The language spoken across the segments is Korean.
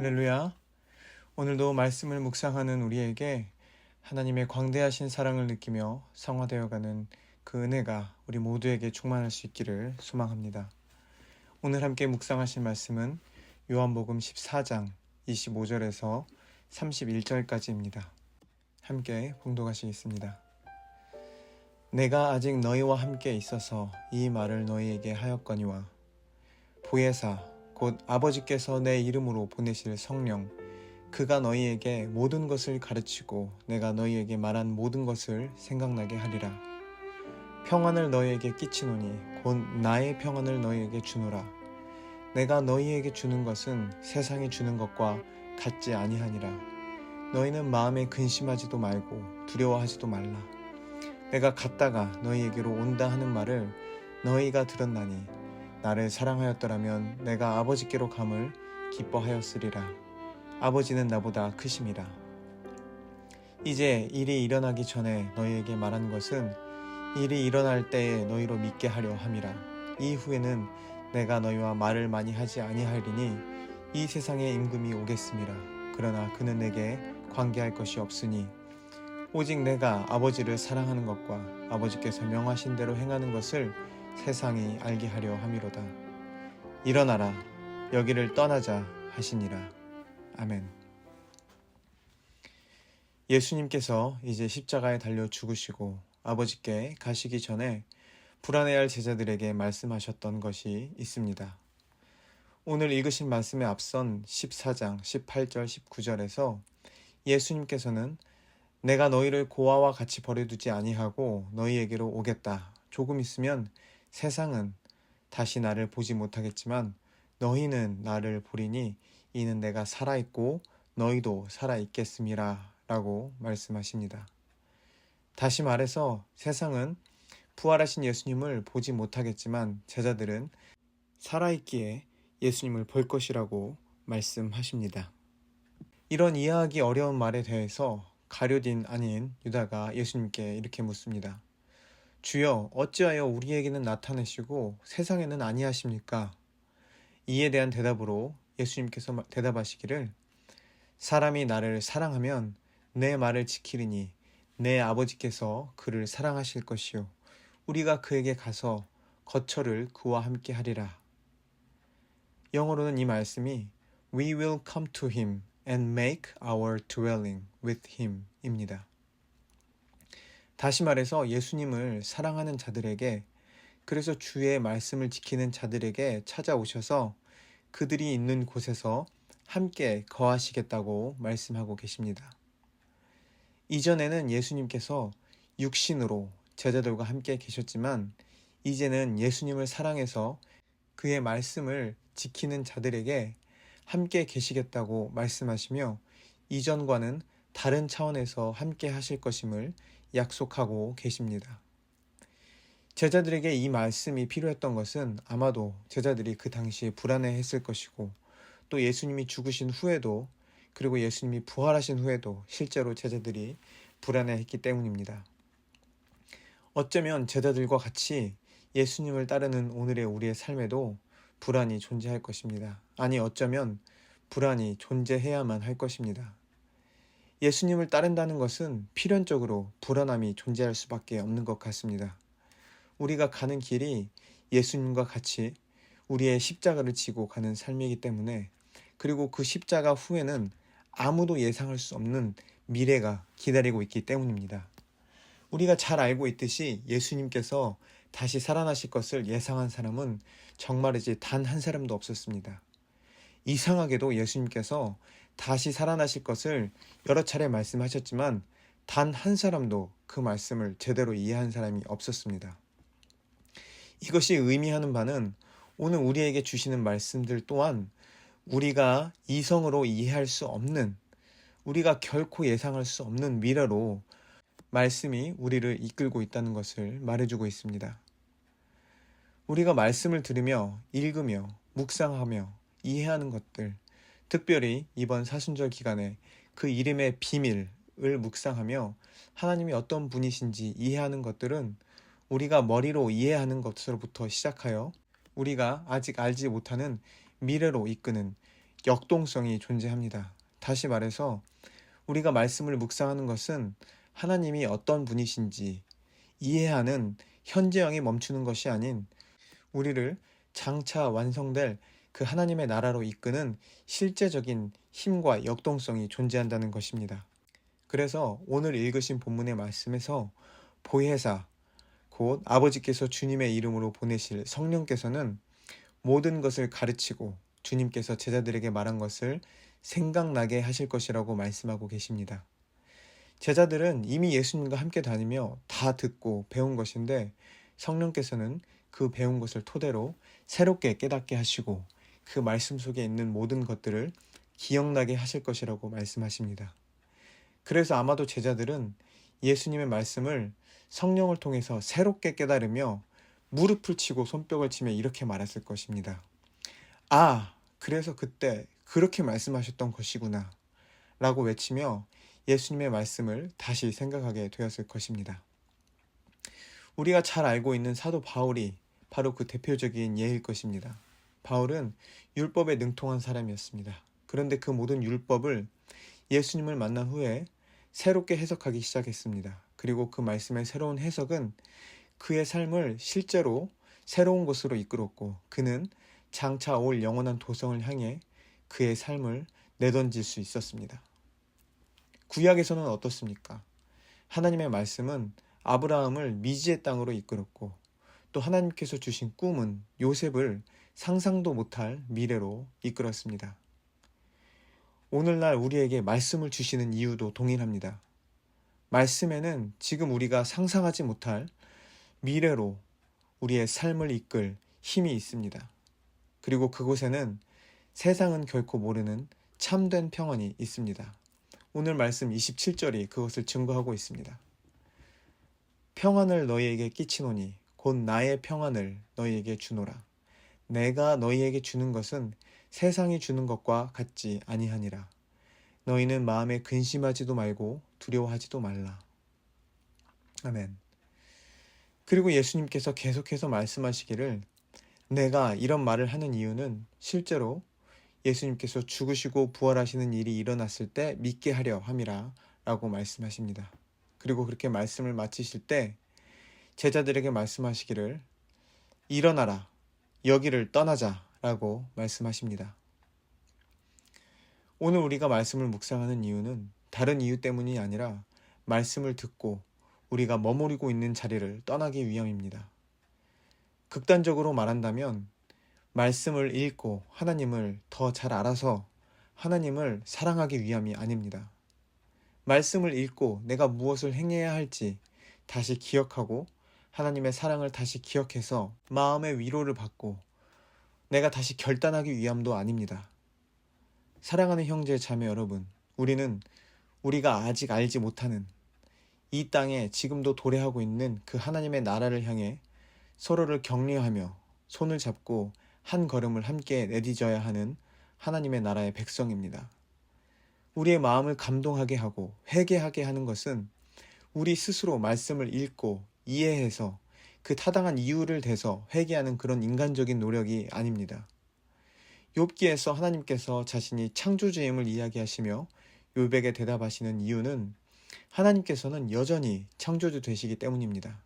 할렐루야. 오늘도 말씀을 묵상하는 우리에게 하나님의 광대하신 사랑을 느끼며 성화되어가는 그 은혜가 우리 모두에게 충만할 수 있기를 소망합니다. 오늘 함께 묵상하실 말씀은 요한복음 14장 25절에서 31절까지입니다. 함께 봉독하시겠습니다. 내가 아직 너희와 함께 있어서 이 말을 너희에게 하였거니와 보혜사 곧 아버지께서 내 이름으로 보내실 성령 그가 너희에게 모든 것을 가르치고 내가 너희에게 말한 모든 것을 생각나게 하리라. 평안을 너희에게 끼치노니 곧 나의 평안을 너희에게 주노라. 내가 너희에게 주는 것은 세상이 주는 것과 같지 아니하니라. 너희는 마음에 근심하지도 말고 두려워하지도 말라. 내가 갔다가 너희에게로 온다 하는 말을 너희가 들었나니 나를 사랑하였더라면 내가 아버지께로 감을 기뻐하였으리라. 아버지는 나보다 크심이라. 이제 일이 일어나기 전에 너희에게 말한 것은 일이 일어날 때에 너희로 믿게 하려 함이라. 이후에는 내가 너희와 말을 많이 하지 아니하리니 이 세상에 임금이 오겠음이라. 그러나 그는 내게 관계할 것이 없으니 오직 내가 아버지를 사랑하는 것과 아버지께서 명하신 대로 행하는 것을 세상이 알게 하려 함이로다. 일어나라 여기를 떠나자 하시니라. 아멘. 예수님께서 이제 십자가에 달려 죽으시고 아버지께 가시기 전에 불안해할 제자들에게 말씀하셨던 것이 있습니다. 오늘 읽으신 말씀에 앞선 14장 18절 19절에서 예수님께서는 내가 너희를 고아와 같이 버려두지 아니하고 너희에게로 오겠다. 조금 있으면 세상은 다시 나를 보지 못하겠지만 너희는 나를 보리니 이는 내가 살아있고 너희도 살아있겠음이라 라고 말씀하십니다. 다시 말해서 세상은 부활하신 예수님을 보지 못하겠지만 제자들은 살아있기에 예수님을 볼 것이라고 말씀하십니다. 이런 이해하기 어려운 말에 대해서 가룟 아닌 유다가 예수님께 이렇게 묻습니다. 주여 어찌하여 우리에게는 나타내시고 세상에는 아니하십니까? 이에 대한 대답으로 예수님께서 대답하시기를 사람이 나를 사랑하면 내 말을 지키리니 내 아버지께서 그를 사랑하실 것이요 우리가 그에게 가서 거처를 그와 함께 하리라. 영어로는 이 말씀이 We will come to him and make our dwelling with him 입니다. 다시 말해서 예수님을 사랑하는 자들에게 그래서 주의 말씀을 지키는 자들에게 찾아오셔서 그들이 있는 곳에서 함께 거하시겠다고 말씀하고 계십니다. 이전에는 예수님께서 육신으로 제자들과 함께 계셨지만 이제는 예수님을 사랑해서 그의 말씀을 지키는 자들에게 함께 계시겠다고 말씀하시며 이전과는 다른 차원에서 함께 하실 것임을 약속하고 계십니다. 제자들에게 이 말씀이 필요했던 것은 아마도 제자들이 그 당시에 불안해했을 것이고 또 예수님이 죽으신 후에도 그리고 예수님이 부활하신 후에도 실제로 제자들이 불안해했기 때문입니다. 어쩌면 제자들과 같이 예수님을 따르는 오늘의 우리의 삶에도 불안이 존재할 것입니다. 아니 어쩌면 불안이 존재해야만 할 것입니다. 예수님을 따른다는 것은 필연적으로 불안함이 존재할 수밖에 없는 것 같습니다. 우리가 가는 길이 예수님과 같이 우리의 십자가를 지고 가는 삶이기 때문에 그리고 그 십자가 후에는 아무도 예상할 수 없는 미래가 기다리고 있기 때문입니다. 우리가 잘 알고 있듯이 예수님께서 다시 살아나실 것을 예상한 사람은 정말이지 단 한 사람도 없었습니다. 이상하게도 예수님께서 다시 살아나실 것을 여러 차례 말씀하셨지만 단 한 사람도 그 말씀을 제대로 이해한 사람이 없었습니다. 이것이 의미하는 바는 오늘 우리에게 주시는 말씀들 또한 우리가 이성으로 이해할 수 없는 우리가 결코 예상할 수 없는 미래로 말씀이 우리를 이끌고 있다는 것을 말해주고 있습니다. 우리가 말씀을 들으며 읽으며 묵상하며 이해하는 것들 특별히 이번 사순절 기간에 그 이름의 비밀을 묵상하며 하나님이 어떤 분이신지 이해하는 것들은 우리가 머리로 이해하는 것으로부터 시작하여 우리가 아직 알지 못하는 미래로 이끄는 역동성이 존재합니다. 다시 말해서 우리가 말씀을 묵상하는 것은 하나님이 어떤 분이신지 이해하는 현재형에 멈추는 것이 아닌 우리를 장차 완성될 그 하나님의 나라로 이끄는 실제적인 힘과 역동성이 존재한다는 것입니다. 그래서 오늘 읽으신 본문의 말씀에서 보혜사, 곧 아버지께서 주님의 이름으로 보내실 성령께서는 모든 것을 가르치고 주님께서 제자들에게 말한 것을 생각나게 하실 것이라고 말씀하고 계십니다. 제자들은 이미 예수님과 함께 다니며 다 듣고 배운 것인데 성령께서는 그 배운 것을 토대로 새롭게 깨닫게 하시고 그 말씀 속에 있는 모든 것들을 기억나게 하실 것이라고 말씀하십니다. 그래서 아마도 제자들은 예수님의 말씀을 성령을 통해서 새롭게 깨달으며 무릎을 치고 손뼉을 치며 이렇게 말했을 것입니다. 아, 그래서 그때 그렇게 말씀하셨던 것이구나 라고 외치며 예수님의 말씀을 다시 생각하게 되었을 것입니다. 우리가 잘 알고 있는 사도 바울이 바로 그 대표적인 예일 것입니다. 바울은 율법에 능통한 사람이었습니다. 그런데 그 모든 율법을 예수님을 만난 후에 새롭게 해석하기 시작했습니다. 그리고 그 말씀의 새로운 해석은 그의 삶을 실제로 새로운 곳으로 이끌었고 그는 장차 올 영원한 도성을 향해 그의 삶을 내던질 수 있었습니다. 구약에서는 어떻습니까? 하나님의 말씀은 아브라함을 미지의 땅으로 이끌었고 또 하나님께서 주신 꿈은 요셉을 상상도 못할 미래로 이끌었습니다. 오늘날 우리에게 말씀을 주시는 이유도 동일합니다. 말씀에는 지금 우리가 상상하지 못할 미래로 우리의 삶을 이끌 힘이 있습니다. 그리고 그곳에는 세상은 결코 모르는 참된 평안이 있습니다. 오늘 말씀 27절이 그것을 증거하고 있습니다. 평안을 너희에게 끼치노니 곧 나의 평안을 너희에게 주노라. 내가 너희에게 주는 것은 세상이 주는 것과 같지 아니하니라. 너희는 마음에 근심하지도 말고 두려워하지도 말라. 아멘. 그리고 예수님께서 계속해서 말씀하시기를 내가 이런 말을 하는 이유는 실제로 예수님께서 죽으시고 부활하시는 일이 일어났을 때 믿게 하려 함이라 라고 말씀하십니다. 그리고 그렇게 말씀을 마치실 때 제자들에게 말씀하시기를 일어나라, 여기를 떠나자 라고 말씀하십니다. 오늘 우리가 말씀을 묵상하는 이유는 다른 이유 때문이 아니라 말씀을 듣고 우리가 머무르고 있는 자리를 떠나기 위함입니다. 극단적으로 말한다면 말씀을 읽고 하나님을 더 잘 알아서 하나님을 사랑하기 위함이 아닙니다. 말씀을 읽고 내가 무엇을 행해야 할지 다시 기억하고 하나님의 사랑을 다시 기억해서 마음의 위로를 받고 내가 다시 결단하기 위함도 아닙니다. 사랑하는 형제 자매 여러분, 우리는 우리가 아직 알지 못하는 이 땅에 지금도 도래하고 있는 그 하나님의 나라를 향해 서로를 격려하며 손을 잡고 한 걸음을 함께 내딛어야 하는 하나님의 나라의 백성입니다. 우리의 마음을 감동하게 하고 회개하게 하는 것은 우리 스스로 말씀을 읽고 이해해서 그 타당한 이유를 대서 회개하는 그런 인간적인 노력이 아닙니다. 욥기에서 하나님께서 자신이 창조주임을 이야기하시며 욥에게 대답하시는 이유는 하나님께서는 여전히 창조주 되시기 때문입니다.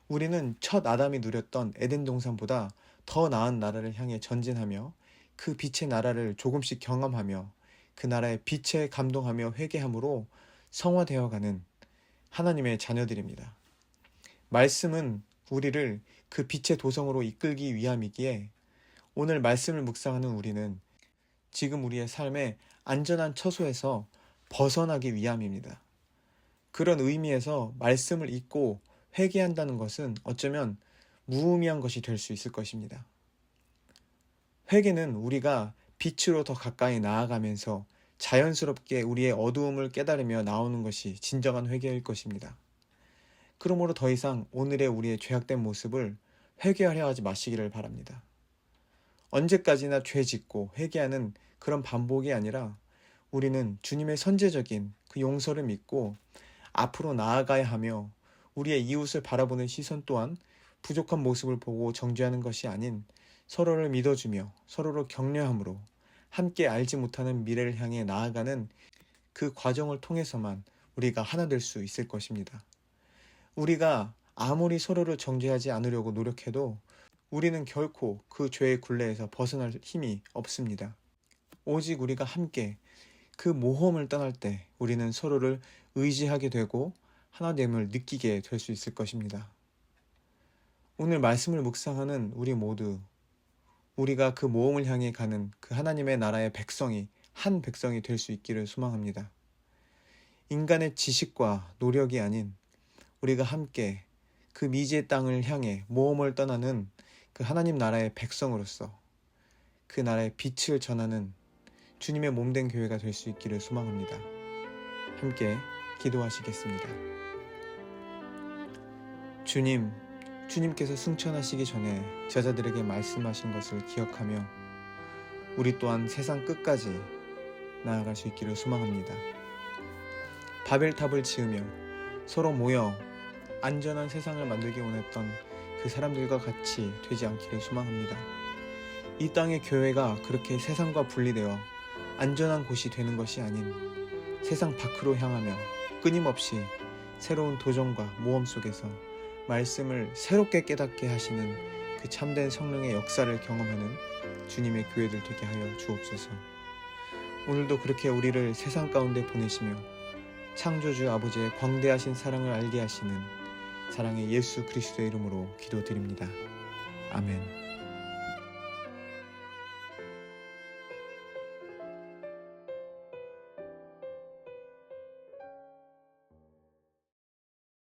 우리는 첫 아담이 누렸던 에덴 동산보다 더 나은 나라를 향해 전진하며 그 빛의 나라를 조금씩 경험하며 그 나라의 빛에 감동하며 회개함으로 성화되어가는 하나님의 자녀들입니다. 말씀은 우리를 그 빛의 도성으로 이끌기 위함이기에 오늘 말씀을 묵상하는 우리는 지금 우리의 삶의 안전한 처소에서 벗어나기 위함입니다. 그런 의미에서 말씀을 읽고 회개한다는 것은 어쩌면 무의미한 것이 될 수 있을 것입니다. 회개는 우리가 빛으로 더 가까이 나아가면서 자연스럽게 우리의 어두움을 깨달으며 나오는 것이 진정한 회개일 것입니다. 그러므로 더 이상 오늘의 우리의 죄악된 모습을 회개하려 하지 마시기를 바랍니다. 언제까지나 죄 짓고 회개하는 그런 반복이 아니라 우리는 주님의 선제적인 그 용서를 믿고 앞으로 나아가야 하며 우리의 이웃을 바라보는 시선 또한 부족한 모습을 보고 정죄하는 것이 아닌 서로를 믿어주며 서로를 격려함으로 함께 알지 못하는 미래를 향해 나아가는 그 과정을 통해서만 우리가 하나 될 수 있을 것입니다. 우리가 아무리 서로를 정죄하지 않으려고 노력해도 우리는 결코 그 죄의 굴레에서 벗어날 힘이 없습니다. 오직 우리가 함께 그 모험을 떠날 때 우리는 서로를 의지하게 되고 하나됨을 느끼게 될 수 있을 것입니다. 오늘 말씀을 묵상하는 우리 모두 우리가 그 모험을 향해 가는 그 하나님의 나라의 백성이 한 백성이 될 수 있기를 소망합니다. 인간의 지식과 노력이 아닌 우리가 함께 그 미지의 땅을 향해 모험을 떠나는 그 하나님 나라의 백성으로서 그 나라의 빛을 전하는 주님의 몸된 교회가 될 수 있기를 소망합니다. 함께 기도하시겠습니다. 주님께서 승천하시기 전에 제자들에게 말씀하신 것을 기억하며 우리 또한 세상 끝까지 나아갈 수 있기를 소망합니다. 바벨탑을 지으며 서로 모여 안전한 세상을 만들기 원했던 그 사람들과 같이 되지 않기를 소망합니다. 이 땅의 교회가 그렇게 세상과 분리되어 안전한 곳이 되는 것이 아닌 세상 밖으로 향하며 끊임없이 새로운 도전과 모험 속에서 말씀을 새롭게 깨닫게 하시는 그 참된 성령의 역사를 경험하는 주님의 교회들 되게 하여 주옵소서. 오늘도 그렇게 우리를 세상 가운데 보내시며 창조주 아버지의 광대하신 사랑을 알게 하시는 사랑의 예수 그리스도의 이름으로 기도드립니다. 아멘.